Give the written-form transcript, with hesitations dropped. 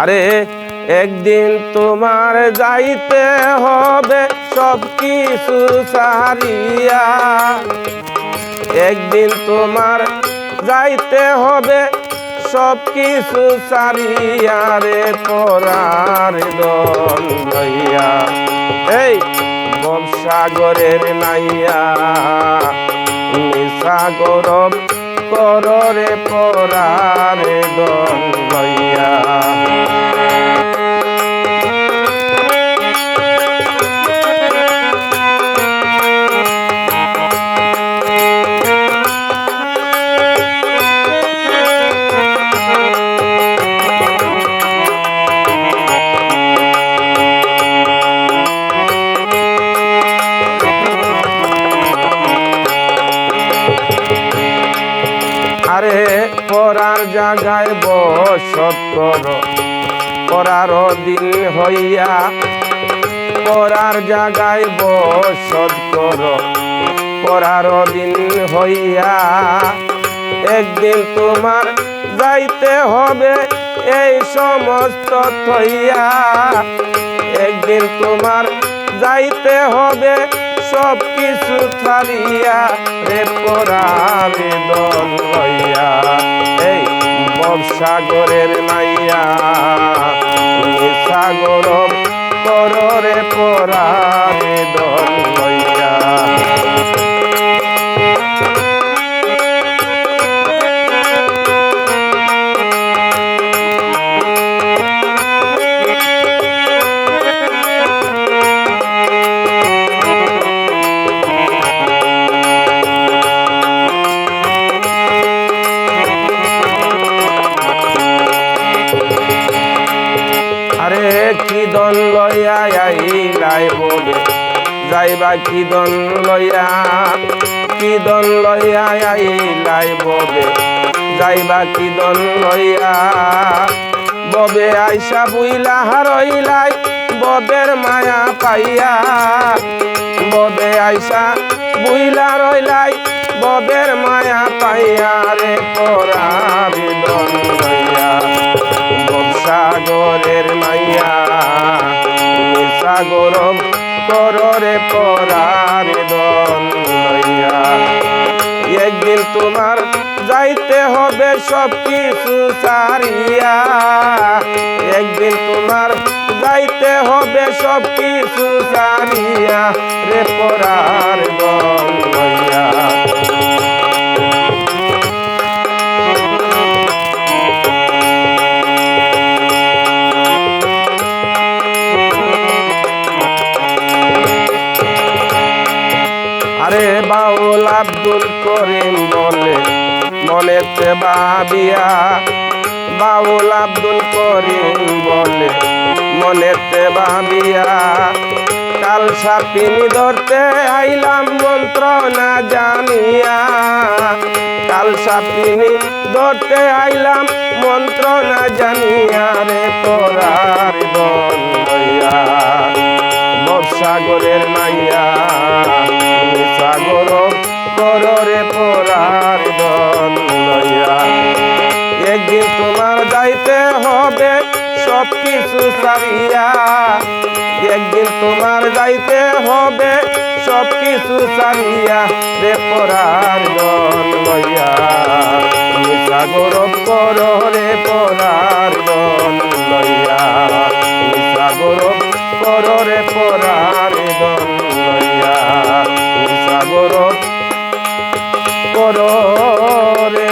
আরে একদিন তোমার যাইতে হবে সব কিছু ছাড়িয়া, একদিন তোমার যাইতে হবে সব কিছু ছাড়িয়া রে পরার দন লইয়া, এই ভবসাগরের নাইয়া নিশা গৌরব কররে পরার দন লইয়া। আরে পরার জায়গায় বসত কর পরার দিন হইয়া, পরার জায়গায় বসত কর পরার দিন হইয়া, একদিন তোমার যাইতে হবে এই সমস্ত থইয়া, একদিন তোমার যাইতে হবে সব কিছু ছাড়িয়া রে পরার দন লইয়া, এই ভবসাগরের নাইয়া নিশা গৌরব কররে পরার দন লইয়া। আরে কি দন লইয়া আইলাই বলে যাইবা, কি দন লইয়া, কি দন লইয়া আইলাই বলে যাইবা, কি দন লইয়া, ববে আইসা বুইলা হারইলাই ববের মায়া পাইয়া, ববে আইসা বুইলা রইলাই ববের মায়া পাইয়া রে পরার দন লইয়া, ভবসাগরের নাইয়া নিশা গৌরব কররে পরার দন লইয়া, একদিন তোমার যাইতে হবে সব কিছু ছাড়িয়া, একদিন তোমার যাইতে হবে সব কিছু ছাড়িয়া রে পরার দন লইয়া। আরে বাউল আব্দুল করিম বলে মনেতে ভাবিয়া, বাউল আব্দুল করিম বলে মনেতে ভাবিয়া, কাল সাপিনী ধরতে আইলাম মন্ত্র না জানিয়া, কাল সাপিনী ধরতে আইলাম মন্ত্র না জানিয়া রে পরার দন লইয়া, ভবসাগরের নাইয়া নিশা গৌরব কররে পরার দন লইয়া, একদিন তোমার যাইতে হবে সব কিছু ছাড়িয়া, একদিন তোমার যাইতে হবে সব কিছু ছাড়িয়া রে পরার দন লইয়া, নিশা গৌরব কররে পরার দন লইয়া, নিশা গৌরব কররে পরার দন লইয়া, নিশা গৌরব কররে